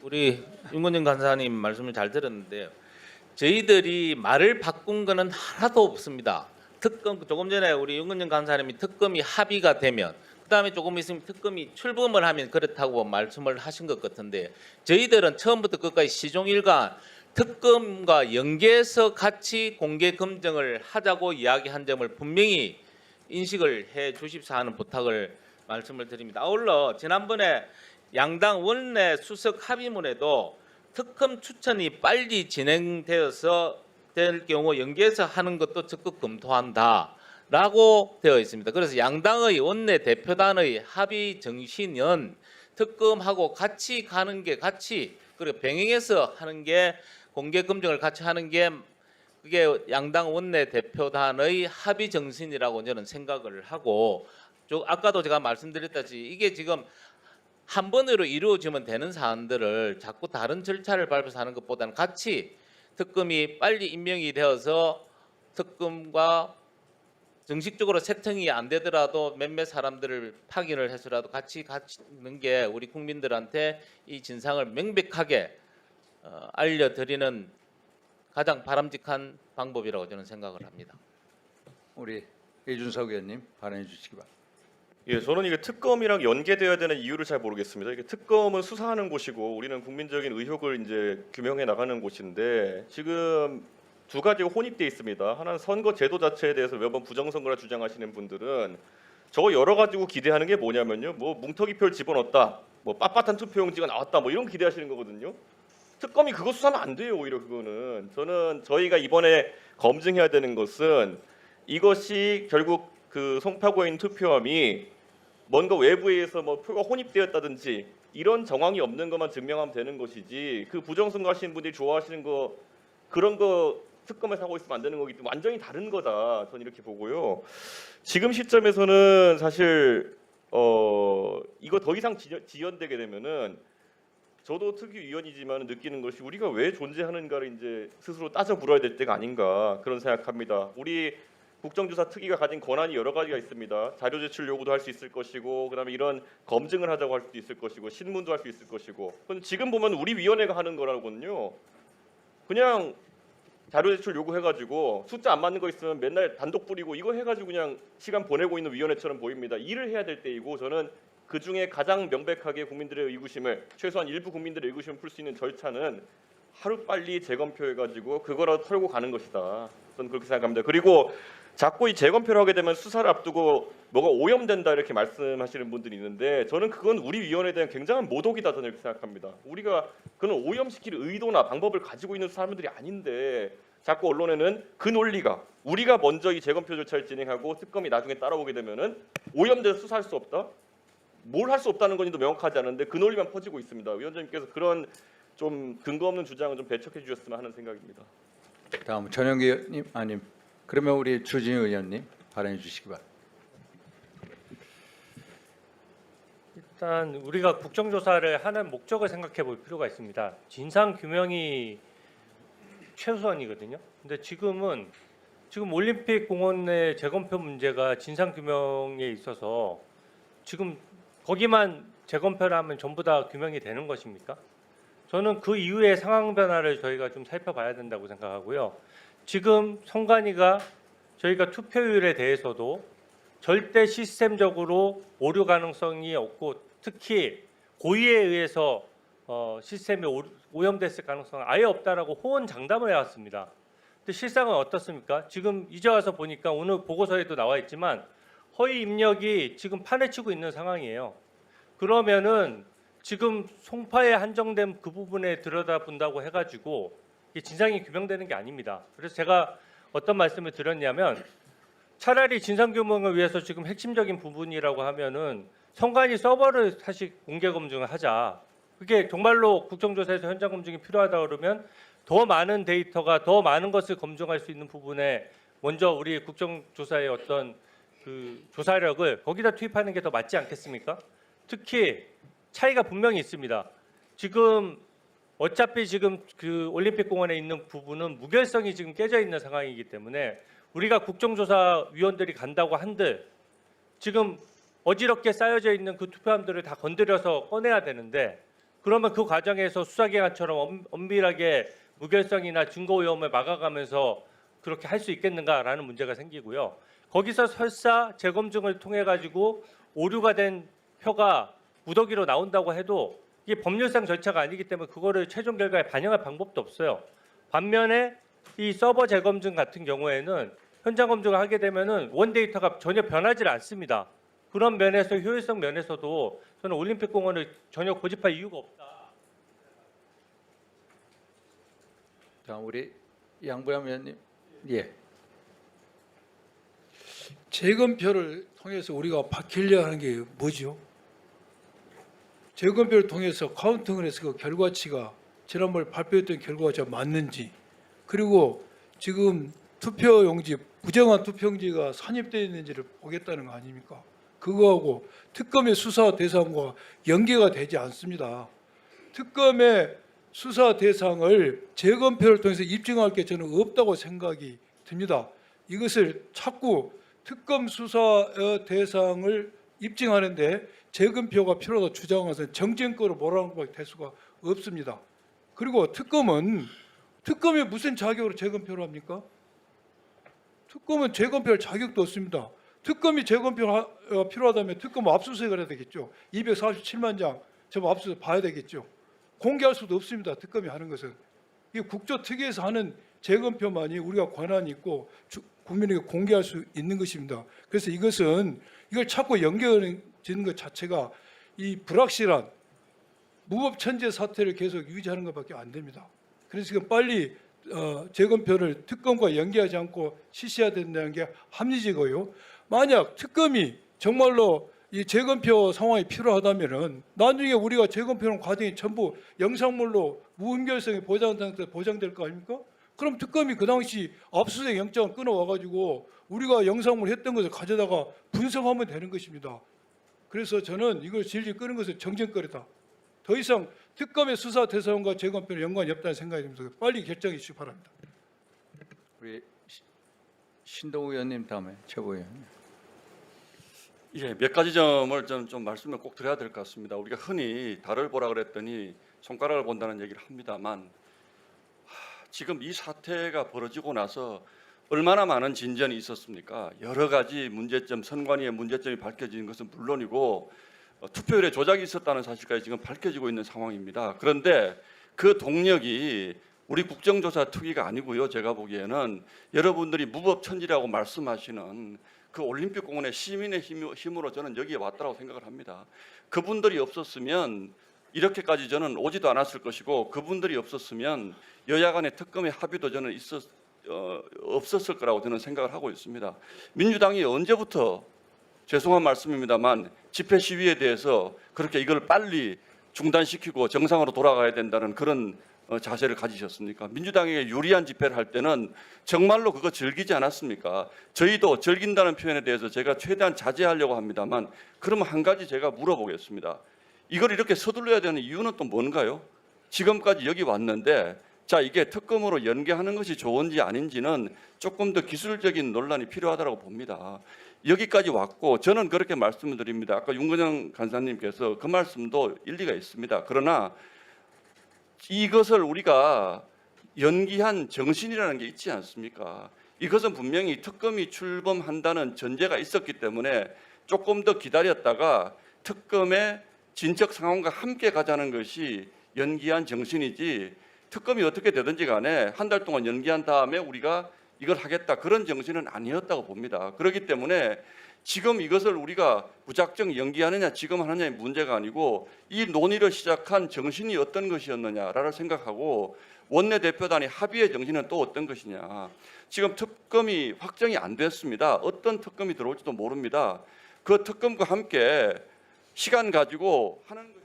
우리 윤건영 간사님 말씀을 잘 들었는데요. 저희들이 말을 바꾼 거는 하나도 없습니다. 특검 조금 전에 우리 윤건영 간사님이 특검이 합의가 되면 그다음에 조금 있으면 특검이 출범을 하면 그렇다고 말씀을 하신 것 같은데 저희들은 처음부터 끝까지 시종일관 특검과 연계해서 같이 공개 검증을 하자고 이야기한 점을 분명히 인식을 해 주십사 하는 부탁을 말씀을 드립니다. 아울러 지난번에 양당 원내 수석 합의문에도 특검 추천이 빨리 진행되어서 될 경우 연계해서 하는 것도 적극 검토한다라고 되어 있습니다. 그래서 양당의 원내 대표단의 합의 정신은 특검하고 같이 가는 게 그리고 병행해서 하는 게 공개 검증을 같이 하는 게 그게 양당 원내 대표단의 합의 정신이라고 저는 생각을 하고 아까도 제가 말씀드렸다시피 이게 지금 한 번으로 이루어지면 되는 사안들을 자꾸 다른 절차를 밟아서 하는 것보다는 같이 특검이 빨리 임명이 되어서 특검과 정식적으로 세팅이 안 되더라도 몇몇 사람들을 파견을 해서라도 같이 가는 게 우리 국민들한테 이 진상을 명백하게 알려드리는 가장 바람직한 방법이라고 저는 생각을 합니다. 우리 이준석 의원님 발언해 주시기 바랍니다. 예, 저는 이게 특검이랑 연계되어야 되는 이유를 잘 모르겠습니다. 이게 특검은 수사하는 곳이고 우리는 국민적인 의혹을 이제 규명해 나가는 곳인데 지금 두 가지가 혼입돼 있습니다. 하나는 선거 제도 자체에 대해서 매번 부정선거라 주장하시는 분들은 저 여러 가지고 기대하는 게 뭐냐면요, 뭐 뭉터기표를 집어넣었다, 뭐 빳빳한 투표용지가 나왔다, 뭐 이런 기대하시는 거거든요. 특검이 그거 수사하면 안 돼요. 오히려 그거는 저는 저희가 이번에 검증해야 되는 것은 이것이 결국 그 송파구에 있는 투표함이 뭔가 외부에서 뭐 표가 혼입되었다든지 이런 정황이 없는 것만 증명하면 되는 것이지 그 부정선거 하시는 분들이 좋아하시는 거 그런 거 특검에서 하고 있으면 안 되는 거기 때문에 완전히 다른 거다. 저는 이렇게 보고요. 지금 시점에서는 사실 이거 더 이상 지연되게 되면은 저도 특위위원이지만 느끼는 것이 우리가 왜 존재하는가를 이제 스스로 따져 물어야 될 때가 아닌가 그런 생각합니다. 우리 국정조사 특위가 가진 권한이 여러 가지가 있습니다. 자료 제출 요구도 할 수 있을 것이고, 그다음에 이런 검증을 하자고 할 수도 있을 것이고, 신문도 할 수 있을 것이고. 근데 지금 보면 우리 위원회가 하는 거라거든요. 그냥 자료 제출 요구해가지고 숫자 안 맞는 거 있으면 맨날 단독 뿌리고 이거 해가지고 그냥 시간 보내고 있는 위원회처럼 보입니다. 일을 해야 될 때이고 저는 그 중에 가장 명백하게 국민들의 의구심을 최소한 일부 국민들의 의구심을 풀 수 있는 절차는 하루 빨리 재검표해가지고 그거라도 털고 가는 것이다. 저는 그렇게 생각합니다. 그리고 자꾸 이 재검표를 하게 되면 수사를 앞두고 뭐가 오염된다 이렇게 말씀하시는 분들이 있는데 저는 그건 우리 위원회에 대한 굉장한 모독이다 저는 이렇게 생각합니다. 우리가 그런 오염시킬 의도나 방법을 가지고 있는 사람들이 아닌데 자꾸 언론에는 그 논리가 우리가 먼저 이 재검표 절차를 진행하고 특검이 나중에 따라오게 되면은 오염돼서 수사할 수 없다? 뭘 할 수 없다는 건지도 명확하지 않은데 그 논리만 퍼지고 있습니다. 위원장님께서 그런 좀 근거 없는 주장은 좀 배척해 주셨으면 하는 생각입니다. 다음 전영기 의원님 아님 그러면 우리 주진우 의원님 발언해 주시기 바랍니다. 일단 우리가 국정조사를 하는 목적을 생각해 볼 필요가 있습니다. 진상 규명이 최우선이거든요. 근데 지금 올림픽 공원의 재검표 문제가 진상 규명에 있어서 지금 거기만 재검표를 하면 전부 다 규명이 되는 것입니까? 저는 그 이후의 상황 변화를 저희가 좀 살펴봐야 된다고 생각하고요. 지금 선관위가 저희가 투표율에 대해서도 절대 시스템적으로 오류 가능성이 없고 특히 고의에 의해서 시스템이 오염됐을 가능성은 아예 없다라고 호언장담을 해왔습니다. 근데 실상은 어떻습니까? 지금 이제 와서 보니까 오늘 보고서에도 나와 있지만 허위 입력이 지금 판에 치고 있는 상황이에요. 그러면은 지금 송파에 한정된 그 부분에 들여다본다고 해가지고 이게 진상이 규명되는 게 아닙니다. 그래서 제가 어떤 말씀을 드렸냐면 차라리 진상 규명을 위해서 지금 핵심적인 부분이라고 하면은 선관위 서버를 사실 공개 검증을 하자. 그게 정말로 국정조사에서 현장 검증이 필요하다 그러면 더 많은 데이터가 더 많은 것을 검증할 수 있는 부분에 먼저 우리 국정조사의 어떤 그 조사력을 거기다 투입하는 게 더 맞지 않겠습니까? 특히 차이가 분명히 있습니다. 지금 어차피 지금 그 올림픽 공원에 있는 부분은 무결성이 지금 깨져 있는 상황이기 때문에 우리가 국정조사 위원들이 간다고 한들 지금 어지럽게 쌓여져 있는 그 투표함들을 다 건드려서 꺼내야 되는데 그러면 그 과정에서 수사기관처럼 엄밀하게 무결성이나 증거 오염을 막아가면서 그렇게 할 수 있겠는가라는 문제가 생기고요. 거기서 설사 재검증을 통해 가지고 오류가 된 표가 무더기로 나온다고 해도 이게 법률상 절차가 아니기 때문에 그거를 최종 결과에 반영할 방법도 없어요. 반면에 이 서버 재검증 같은 경우에는 현장 검증을 하게 되면은 원 데이터가 전혀 변하지 않습니다. 그런 면에서 효율성 면에서도 저는 올림픽공원을 전혀 고집할 이유가 없다. 자, 우리 양부ям 의원님. 예. 재검표를 통해서 우리가 바뀌려 하는 게 뭐죠? 재검표를 통해서 카운팅을 해서 그 결과치가 지난번에 발표했던 결과가 맞는지, 그리고 지금 투표용지, 부정한 투표용지가 산입되어 있는지를 보겠다는 거 아닙니까? 그거하고 특검의 수사 대상과 연계가 되지 않습니다. 특검의 수사 대상을 재검표를 통해서 입증할 게 저는 없다고 생각이 듭니다. 이것을 자꾸 특검 수사 대상을 입증하는데 재검표가 필요하다고 주장해서 정쟁거로 몰아가는 것밖에 될 수가 없습니다. 그리고 특검이 무슨 자격으로 재검표를 합니까? 특검은 재검표할 자격도 없습니다. 특검이 재검표가 필요하다면 특검은 압수수색을 해야 되겠죠. 247만 장 저 압수수색 봐야 되겠죠. 공개할 수도 없습니다. 특검이 하는 것은. 이 국조특위에서 하는 재검표만이 우리가 권한이 있고 국민에게 공개할 수 있는 것입니다. 그래서 이걸 자꾸 연결짓는 것 자체가 이 불확실한 무법천재 사태를 계속 유지하는 것밖에 안 됩니다. 그래서 지금 빨리 재검표를 특검과 연계하지 않고 실시해야 된다는 게 합리적이고요. 만약 특검이 정말로 이 재검표 상황이 필요하다면은 나중에 우리가 재검표하는 과정이 전부 영상물로 무분별성이 보장될 거 아닙니까? 그럼 특검이 그 당시 압수수색 영장을 끊어와가지고 우리가 영상물 했던 것을 가져다가 분석하면 되는 것입니다. 그래서 저는 이걸 질질 끄는 것은 정쟁거리다. 더 이상 특검의 수사 대상과 재검표는 연관이 없다는 생각이 듭니다. 빨리 결정해 주시기 바랍니다. 우리 신동우 의원님 다음에 최고위원. 예, 몇 가지 점을 좀 말씀을 꼭 드려야 될 것 같습니다. 우리가 흔히 달을 보라 그랬더니 손가락을 본다는 얘기를 합니다만 지금 이 사태가 벌어지고 나서 얼마나 많은 진전이 있었습니까? 여러 가지 문제점, 선관위의 문제점이 밝혀지는 것은 물론이고 투표율에 조작이 있었다는 사실까지 지금 밝혀지고 있는 상황입니다. 그런데 그 동력이 우리 국정조사 특위가 아니고요. 제가 보기에는 여러분들이 무법천지라고 말씀하시는 그 올림픽공원의 시민의 힘으로 저는 여기에 왔다고 생각을 합니다. 그분들이 없었으면 이렇게까지 저는 오지도 않았을 것이고 그분들이 없었으면 여야 간의 특검의 합의도 저는 없었을 거라고 저는 생각을 하고 있습니다. 민주당이 언제부터 죄송한 말씀입니다만 집회 시위에 대해서 그렇게 이걸 빨리 중단시키고 정상으로 돌아가야 된다는 그런 자세를 가지셨습니까? 민주당에게 유리한 집회를 할 때는 정말로 그거 즐기지 않았습니까? 저희도 즐긴다는 표현에 대해서 제가 최대한 자제하려고 합니다만 그러면 한 가지 제가 물어보겠습니다. 이걸 이렇게 서둘러야 되는 이유는 또 뭔가요? 지금까지 여기 왔는데 자 이게 특검으로 연계하는 것이 좋은지 아닌지는 조금 더 기술적인 논란이 필요하다고 봅니다. 여기까지 왔고 저는 그렇게 말씀을 드립니다. 아까 윤건영 간사님께서 그 말씀도 일리가 있습니다. 그러나 이것을 우리가 연기한 정신이라는 게 있지 않습니까? 이것은 분명히 특검이 출범한다는 전제가 있었기 때문에 조금 더 기다렸다가 특검의 진척 상황과 함께 가자는 것이 연기한 정신이지 특검이 어떻게 되든지 간에 한 달 동안 연기한 다음에 우리가 이걸 하겠다 그런 정신은 아니었다고 봅니다. 그렇기 때문에 지금 이것을 우리가 무작정 연기하느냐 지금 하느냐의 문제가 아니고 이 논의를 시작한 정신이 어떤 것이었느냐라를 생각하고 원내대표단의 합의의 정신은 또 어떤 것이냐. 지금 특검이 확정이 안 됐습니다. 어떤 특검이 들어올지도 모릅니다. 그 특검과 함께 시간 가지고 하는 것이